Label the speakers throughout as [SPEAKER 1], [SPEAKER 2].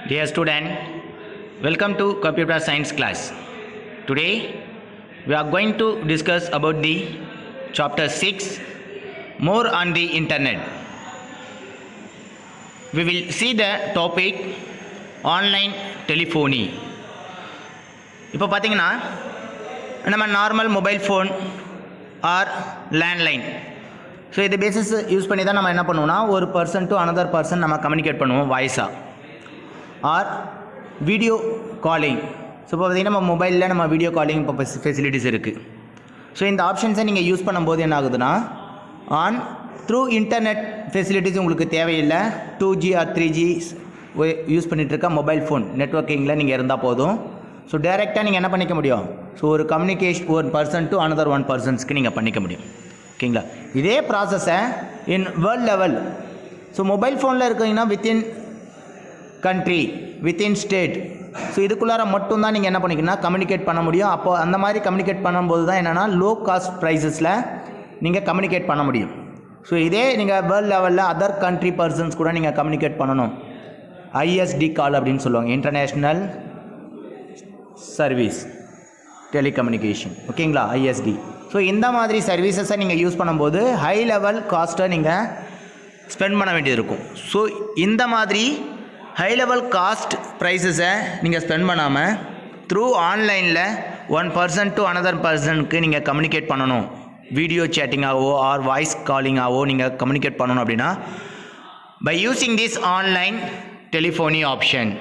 [SPEAKER 1] Dear student, welcome to computer science class. Today we are going to discuss about the chapter 6 more on the internet. We will see the topic online telephony. இப்போ பார்த்தீங்கன்னா நம்ம normal mobile phone or landline so இது basis use பண்ணி தான் நம்ம என்ன பண்ணுவோம்னா ஒரு பர்சன் டு அனதர் பர்சன் நம்ம கம்யூனிகேட் பண்ணுவோம் வாய்ஸாக ஆர் வீடியோ காலிங். ஸோ இப்போ பார்த்திங்கன்னா நம்ம மொபைலில் நம்ம வீடியோ காலிங் இப்போ ஃபெசிலிட்டிஸ் இருக்குது. ஸோ இந்த ஆப்ஷன்ஸை நீங்கள் யூஸ் பண்ணும்போது என்ன ஆகுதுன்னா த்ரூ இன்டர்நெட் ஃபெசிலிட்டிஸ் உங்களுக்கு தேவையில்லை. 2G ஆர் 3G யூஸ் பண்ணிகிட்ருக்க மொபைல் ஃபோன் நெட்வொர்க்கிங்கில் நீங்கள் இருந்தால் போதும். ஸோ டைரெக்டாக நீங்கள் என்ன பண்ணிக்க முடியும், ஸோ ஒரு கம்யூனிகேஷன் ஒரு பர்சன் டு அனதர் ஒன் பர்சன்ஸ்க்கு நீங்கள் பண்ணிக்க முடியும். ஓகேங்களா? இதே ப்ராசஸை in world level so mobile ஃபோனில் இருக்கீங்கன்னா within country within state so இதுக்குள்ளார மட்டும்தான் நீங்கள் என்ன பண்ணிக்கணும்னா கம்யூனிகேட் பண்ண முடியும். அப்போது அந்த மாதிரி கம்யூனிகேட் பண்ணும்போது தான் என்னென்னா லோ காஸ்ட் ப்ரைஸஸில் நீங்கள் கம்யூனிகேட் பண்ண முடியும். ஸோ இதே நீங்கள் வேர்ல்ட் லெவலில் அதர் கண்ட்ரி பர்சன்ஸ் கூட நீங்கள் கம்யூனிகேட் பண்ணணும். ஐஎஸ்டி கால் அப்படின்னு சொல்லுவாங்க, இன்டர்நேஷ்னல் சர்வீஸ் டெலிகம்யூனிகேஷன். ஓகேங்களா? ஐஎஸ்டி. ஸோ இந்த மாதிரி சர்வீசஸை நீங்கள் யூஸ் பண்ணும்போது ஹை லெவல் காஸ்ட்டை நீங்கள் ஸ்பெண்ட் பண்ண வேண்டியது இருக்கும். ஸோ இந்த மாதிரி ஹை லெவல் காஸ்ட் ப்ரைஸஸை நீங்கள் ஸ்பெண்ட் பண்ணாமல் த்ரூ ஆன்லைனில் ஒன் பர்சன் டு அனதர் பர்சனுக்கு நீங்கள் கம்யூனிகேட் பண்ணணும், வீடியோ சேட்டிங்காகவோ ஆர் வாய்ஸ் காலிங்காகவோ நீங்கள் கம்யூனிகேட் பண்ணணும் அப்படின்னா by using this online telephony option.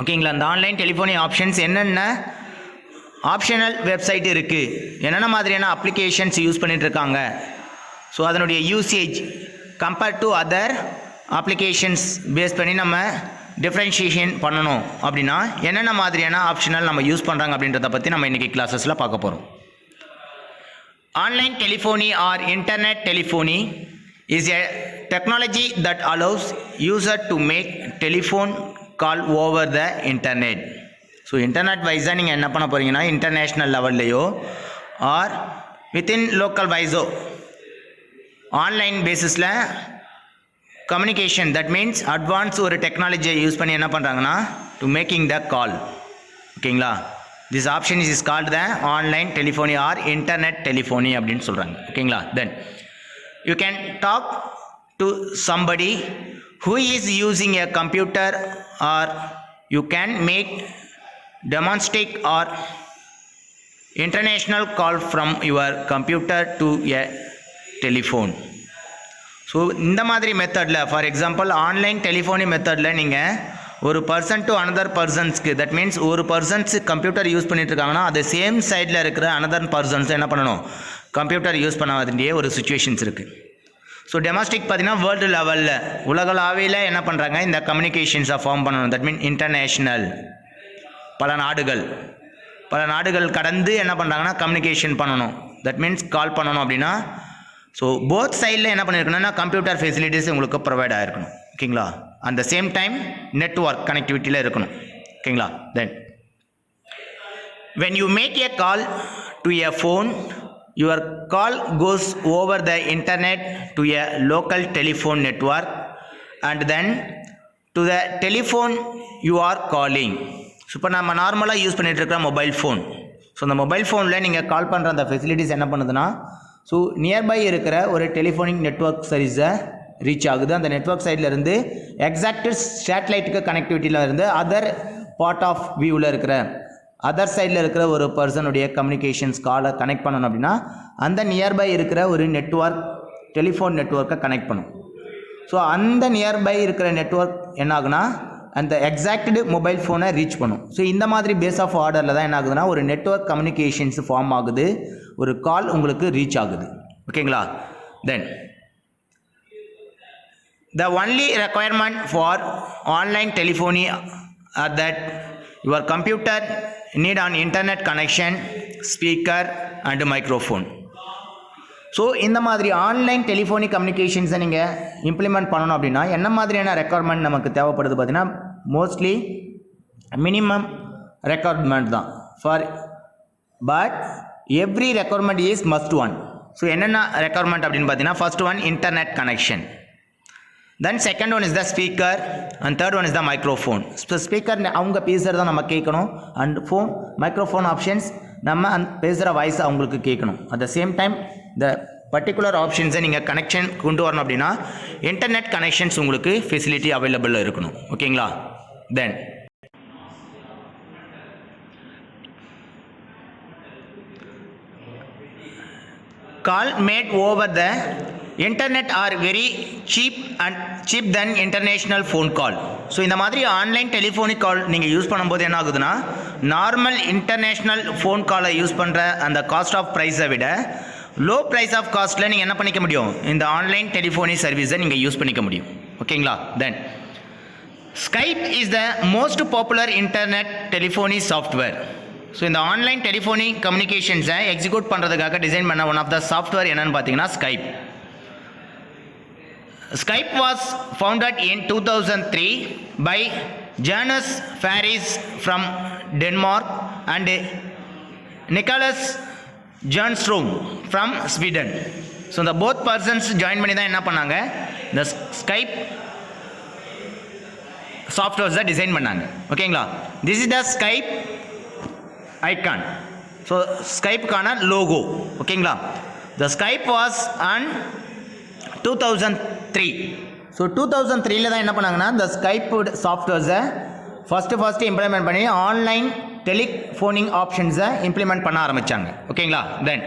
[SPEAKER 1] ஓகேங்களா? அந்த ஆன்லைன் டெலிஃபோனி ஆப்ஷன்ஸ் என்னென்ன ஆப்ஷனல் வெப்சைட் இருக்குது, என்னென்ன மாதிரியான அப்ளிகேஷன்ஸ் யூஸ் பண்ணிகிட்ருக்காங்க, ஸோ அதனுடைய usage compared to other applications base பண்ணி நம்ம டிஃப்ரென்ஷியேஷன் பண்ணணும் அப்படின்னா என்னென்ன மாதிரியான ஆப்ஷனல் நம்ம யூஸ் பண்ணுறாங்க அப்படின்றத பற்றி நம்ம இன்றைக்கி கிளாஸஸில் பார்க்க போகிறோம். Online telephony or internet telephony is a technology that allows user to make telephone call over the internet. So internet வைஸாக நீங்கள் என்ன பண்ண போகிறீங்கன்னா இன்டர்நேஷ்னல் லெவல்லையோ ஆர் வித்தின் லோக்கல் வைஸோ ஆன்லைன் பேசிஸில் கம்யூனிகேஷன், தட் மீன்ஸ் அட்வான்ஸ் ஒரு டெக்னாலஜியை யூஸ் பண்ணி என்ன பண்ணுறாங்கன்னா டு மேக்கிங் த கால். ஓகேங்களா? This option is called the online telephony or internet telephony அப்படின்னு சொல்கிறாங்க. ஓகேங்களா? Then you can talk to somebody who is using a computer or you can make demonstrate or international call from your computer to a telephone. So இந்த மாதிரி மெத்தடில் for example online telephony மெத்தடில் நீங்கள் ஒரு person to another பர்சன்ஸ்க்கு, that means ஒரு persons computer use பண்ணிட்டுருக்காங்கன்னா அது சேம் சைடில் இருக்கிற அனதர் பர்சன்ஸ் என்ன பண்ணணும், கம்ப்யூட்டர் யூஸ் பண்ண வேண்டிய ஒரு சுச்சுவேஷன்ஸ் இருக்குது. ஸோ டொமஸ்டிக் பார்த்தீங்கன்னா வேர்ல்டு லெவலில் உலகளாவியில் என்ன பண்ணுறாங்க, இந்த கம்யூனிகேஷன்ஸை ஃபார்ம் பண்ணணும். தட் மீன் இன்டர்நேஷ்னல் பல நாடுகள் கடந்து என்ன பண்ணுறாங்கன்னா கம்யூனிகேஷன் பண்ணணும், தட் மீன்ஸ் கால் பண்ணணும் அப்படின்னா ஸோ போத் சைடில் என்ன பண்ணியிருக்கணும்னா கம்ப்யூட்டர் ஃபெசிலிட்டிஸ் உங்களுக்கு ப்ரொவைட் ஆகிருக்கணும். ஓகேங்களா? At the same time network கனெக்டிவிட்டியில் இருக்கணும். ஓகேங்களா? Then when you make a call to a phone, your call goes over the internet to a local telephone network and then to the telephone you are calling. So இப்போ நம்ம நார்மலாக use பண்ணிகிட்டு இருக்கிற mobile phone, so அந்த mobile ஃபோனில் நீங்கள் கால் பண்ணுற அந்த ஃபெசிலிட்டிஸ் என்ன பண்ணுதுன்னா ஸோ நியர்பை இருக்கிற ஒரு டெலிஃபோனிக் நெட்வொர்க் சர்வீஸை ரீச் ஆகுது. அந்த நெட்வொர்க் சைடில் எக்ஸாக்ட் சேட்டலைட்டுக்கு கனெக்டிவிட்டியில் இருந்து அதர் பார்ட் ஆஃப் வியூவில் இருக்கிற அதர் சைடில் இருக்கிற ஒரு பர்சனுடைய கம்யூனிகேஷன்ஸ் காலை கனெக்ட் பண்ணணும் அப்படின்னா அந்த நியர்பை இருக்கிற ஒரு நெட்வொர்க் டெலிஃபோன் நெட்வொர்க்கை கனெக்ட் பண்ணும். ஸோ அந்த நியர்பை இருக்கிற நெட்வொர்க் என்ன ஆகுனா அந்த எக்ஸாக்டு மொபைல் ஃபோனை ரீச் பண்ணும். ஸோ இந்த மாதிரி பேஸ் ஆஃப் ஆர்டரில் தான் என்ன ஆகுதுன்னா ஒரு நெட்வொர்க் கம்யூனிகேஷன்ஸ் ஃபார்ம் ஆகுது, ஒரு கால் உங்களுக்கு ரீச் ஆகுது. ஓகேங்களா? Then the only requirement for online telephony or that your computer need an internet connection, speaker and microphone. So இந்த மாதிரி ஆன்லைன் டெலிஃபோனிக் கம்யூனிகேஷன்ஸை நீங்கள் இம்ப்ளிமெண்ட் பண்ணணும் அப்படின்னா என்ன மாதிரியான ரெக்குயர்மெண்ட் நமக்கு தேவைப்படுது பார்த்தீங்கன்னா மோஸ்ட்லி மினிமம் ரெக்குயர்மெண்ட் தான் for but every requirement is must one. So என்னென்ன ரெக்குயர்மெண்ட் அப்படின்னு பார்த்தீங்கன்னா first one internet connection. Then second one is the speaker and third one is the microphone. Speaker அவங்க பேசுகிறத நம்ம கேட்கணும், அண்ட் ஃபோன் மைக்ரோஃபோன் ஆப்ஷன்ஸ் நம்ம பேசுகிற வாய்ஸ் அவங்களுக்கு கேட்கணும். அட் த சேம் டைம் இந்த பர்டிகுலர் ஆப்ஷன்ஸை நீங்கள் கனெக்ஷன் கொண்டு வரணும் அப்படின்னா இன்டர்நெட் கனெக்ஷன்ஸ் உங்களுக்கு ஃபெசிலிட்டி அவைலபிளில் இருக்கணும். ஓகேங்களா? தென் call made over the internet are very cheap than international phone call. So இந்த மாதிரி ஆன்லைன் டெலிஃபோனிக் கால் நீங்கள் யூஸ் பண்ணும்போது என்ன ஆகுதுன்னா நார்மல் இன்டர்நேஷ்னல் ஃபோன் காலை யூஸ் பண்ணுற அந்த காஸ்ட் ஆஃப் ப்ரைஸை விட லோ ப்ரைஸ் ஆஃப் காஸ்ட்டில் நீங்கள் என்ன பண்ணிக்க முடியும், இந்த ஆன்லைன் டெலிஃபோனி சர்வீஸை நீங்கள் யூஸ் பண்ணிக்க முடியும். ஓகேங்களா? Then Skype is the most popular internet telephony software. So இந்த ஆன்லைன் டெலிஃபோனி கம்யூனிகேஷன்ஸை எக்ஸிக்யூட் பண்ணுறதுக்காக டிசைன் பண்ண ஒன் ஆஃப் த சாஃப்ட்வேர் என்னன்னு பார்த்தீங்கன்னா Skype. Skype was founded in 2003 by Janus Faris from Denmark and Nicholas Jernström from Sweden. So the both persons join பண்ணி தான் என்ன பண்ணாங்க, இந்த Skype சாஃப்ட்வேர்ஸை டிசைன் பண்ணாங்க. ஓகேங்களா? This is the Skype icon. So ஸ்கைப்புக்கான லோகோ. ஓகேங்களா? The Skype was on 2003. So 2003 தான் என்ன பண்ணாங்கன்னா இந்த ஸ்கைப் சாஃப்ட்வேர்ஸை ஃபஸ்ட்டு இம்ப்ளிமெண்ட் பண்ணி ஆன்லைன் டெலிஃபோனிங் ஆப்ஷன்ஸை இம்ப்ளிமெண்ட் பண்ண ஆரம்பித்தாங்க. ஓகேங்களா? Then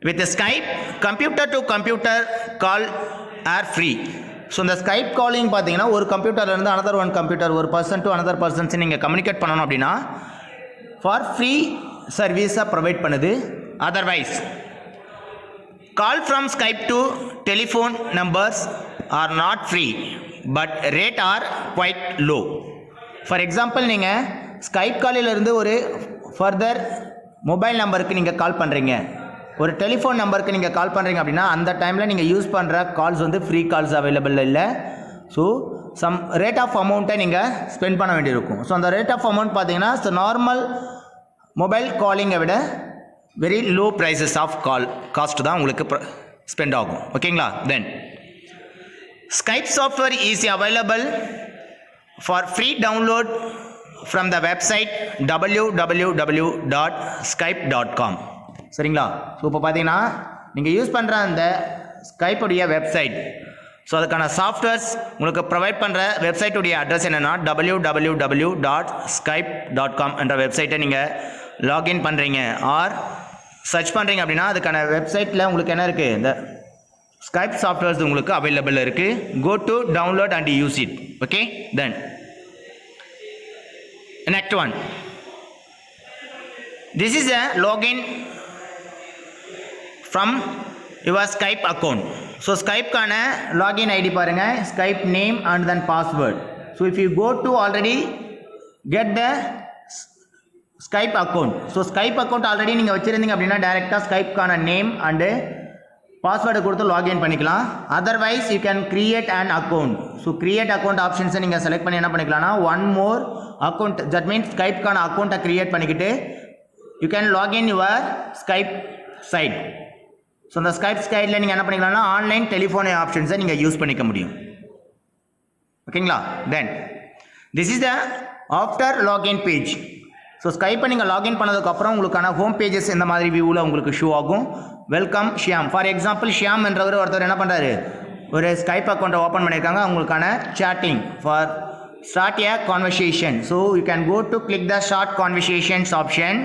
[SPEAKER 1] with Skype computer to computer call or free. So இந்த ஸ்கைப் காலிங் பார்த்தீங்கன்னா ஒரு கம்ப்யூட்டர்லேருந்து அனதர் ஒன் கம்ப்யூட்டர், ஒரு பர்சன் டு அனதர் பர்சன்ஸ் நீங்கள் கம்யூனிகேட் பண்ணணும் அப்படின்னா ஃபார் ஃப்ரீ சர்வீஸாக ப்ரொவைட் பண்ணுது. Otherwise call from Skype to telephone numbers are not free but rate are quite low. For example நீங்கள் ஸ்கைப் காலிலிருந்து ஒரு ஃபர்தர் மொபைல் நம்பருக்கு நீங்கள் கால் பண்ணுறீங்க, ஒரு டெலிஃபோன் நம்பருக்கு நீங்கள் கால் பண்ணுறீங்க அப்படின்னா அந்த டைமில் நீங்கள் யூஸ் பண்ணுற கால்ஸ் வந்து ஃப்ரீ கால்ஸ் அவைலபிள் இல்லை. ஸோ சம் ரேட் ஆஃப் அமௌண்ட்டை நீங்கள் ஸ்பெண்ட் பண்ண வேண்டியிருக்கும். ஸோ அந்த ரேட் ஆஃப் அமௌண்ட் பார்த்தீங்கன்னா ஸோ நார்மல் மொபைல் காலிங்கை விட very low prices of cost தான் உங்களுக்கு ஸ்பெண்ட் ஆகும். ஓகேங்களா? Then Skype software is available for free download from the website www.skype.com. சரிங்களா? ஸோ இப்போ பார்த்தீங்கன்னா நீங்கள் யூஸ் பண்ணுற அந்த ஸ்கைப்புடைய வெப்சைட், ஸோ அதுக்கான சாஃப்ட்வேர்ஸ் உங்களுக்கு ப்ரொவைட் பண்ணுற வெப்சைட்டுடைய அட்ரஸ் என்னென்னா www.skype.com என்ற வெப்சைட்டை நீங்கள் லாகின் பண்ணுறீங்க ஆர் சர்ச் பண்ணுறீங்க அப்படின்னா அதுக்கான வெப்சைட்டில் உங்களுக்கு என்ன இருக்குது, இந்த ஸ்கைப் சாஃப்ட்வேர்ஸ் உங்களுக்கு அவைலபிள் இருக்குது. Go to download and use it. Okay? Then next one, this is a login from your Skype account. So ஸ்கைப்கான லாகின் ஐடி பாருங்கள், Skype name and then password. So if you go to already get the Skype account, so Skype account already நீங்கள் வச்சுருந்தீங்க அப்படின்னா டேரெக்டாக ஸ்கைப்கான name and பாஸ்வேர்டை கொடுத்து login பண்ணிக்கலாம். Otherwise you can create and account. So create account ஆப்ஷன்ஸை நீங்கள் select பண்ணி என்ன பண்ணிக்கலாம்னா one more account, that means ஸ்கைப்கான அக்கௌண்ட்டை கிரியேட் பண்ணிக்கிட்டு you can login your Skype site. So அந்த ஸ்கைப் சைட்டில் நீங்கள் என்ன பண்ணிக்கலாம்னா ஆன்லைன் டெலிஃபோனி ஆப்ஷன்ஸை நீங்கள் யூஸ் பண்ணிக்க முடியும். ஓகேங்களா? Then this is the after login page. So ஸ்கைப்பை நீங்கள் லாகின் பண்ணதுக்கப்புறம் உங்களுக்கான ஹோம் பேஜஸ் இந்த மாதிரி வியூவில் உங்களுக்கு ஷோ ஆகும். Welcome Shyam. For example Shyam என்றவர் ஒருத்தர் என்ன பண்ணுறாரு, ஒரு ஸ்கைப் அக்கௌண்ட்டை ஓப்பன் பண்ணியிருக்காங்க. உங்களுக்கான chatting for start a conversation. So you can go to click the short conversations option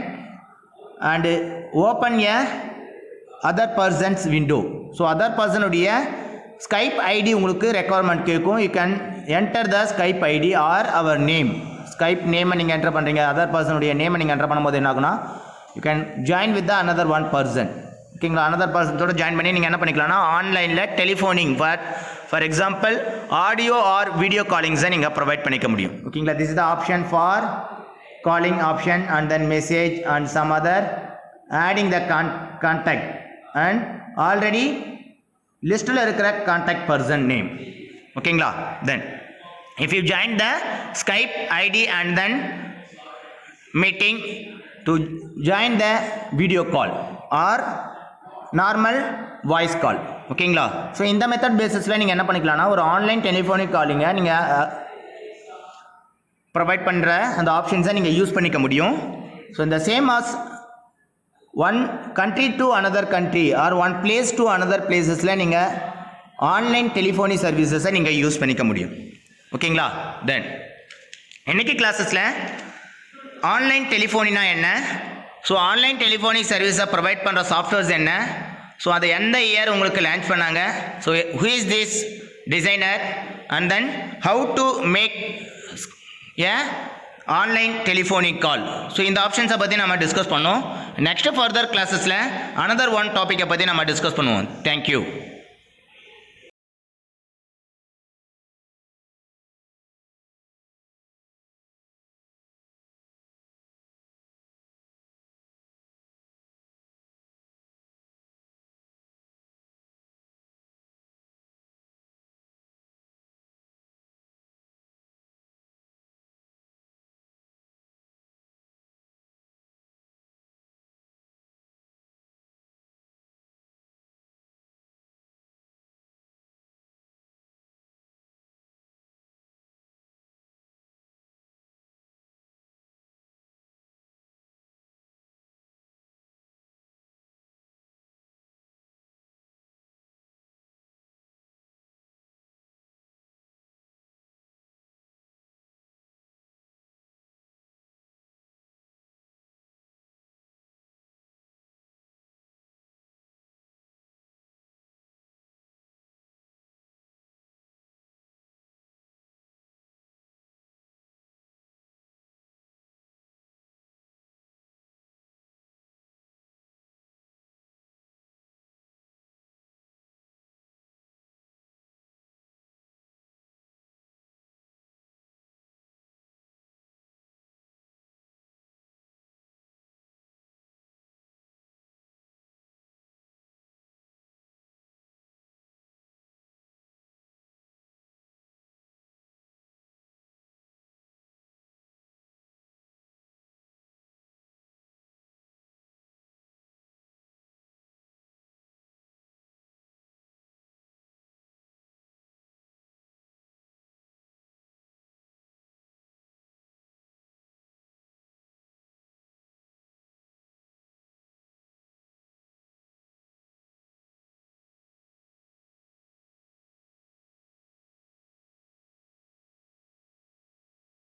[SPEAKER 1] and open a other persons window. So other பர்சனுடைய ஸ்கைப் ஐடி உங்களுக்கு ரெக்குவயர்மெண்ட் கேட்கும். You can enter the Skype ID or அவர் name. Skype நேமை நீங்கள் enter பண்ணுறீங்க, other பர்சனுடைய நேமை நீங்கள் enter பண்ணும்போது என்ன ஆகுனா you can join with the another one person. ஓகேங்களா? அனதர் பர்சனோட ஜாயின் பண்ணி நீங்கள் என்ன பண்ணிக்கலாம்னா ஆன்லைனில் telephoning for example audio or video காலிங்ஸை நீங்கள் ப்ரொவைட் பண்ணிக்க முடியும். ஓகேங்களா? This is the option for calling option and then message and some other adding the contact and already லிஸ்ட்டில் இருக்கிற கான்டாக்ட் பர்சன் நேம். ஓகேங்களா? Then if you join the Skype ID and then meeting to join the video call or normal voice call. ஓகேங்களா. So இந்த method பேசிஸில் நீங்கள் என்ன பண்ணிக்கலாம்னா ஒரு ஆன்லைன் டெலிஃபோனிக் காலிங்கை நீங்கள் ப்ரொவைட் பண்ணுற அந்த ஆப்ஷன்ஸை நீங்கள் யூஸ் பண்ணிக்க முடியும். ஸோ இந்த same as one country to another country or one place to another பிளேசஸில் நீங்கள் ஆன்லைன் டெலிஃபோனி சர்வீசஸை நீங்கள் யூஸ் பண்ணிக்க முடியும். ஓகேங்களா. தென் இன்னைக்கு கிளாஸஸில் ஆன்லைன் டெலிஃபோனினா என்ன, ஸோ ஆன்லைன் டெலிஃபோனிக் சர்வீஸை ப்ரொவைட் பண்ணுற சாஃப்ட்வேர்ஸ் என்ன, ஸோ அதை எந்த இயர் உங்களுக்கு லான்ச் பண்ணாங்க, so who is this designer and then how to make a online telephonic call. So இந்த ஆப்ஷன்ஸை பற்றி நம்ம டிஸ்கஸ் பண்ணோம். நெக்ஸ்ட் ஃபர்தர் கிளாஸஸில் அனதர் ஒன் டாப்பிக்கை பற்றி நம்ம டிஸ்கஸ் பண்ணுவோம். தேங்க்யூ.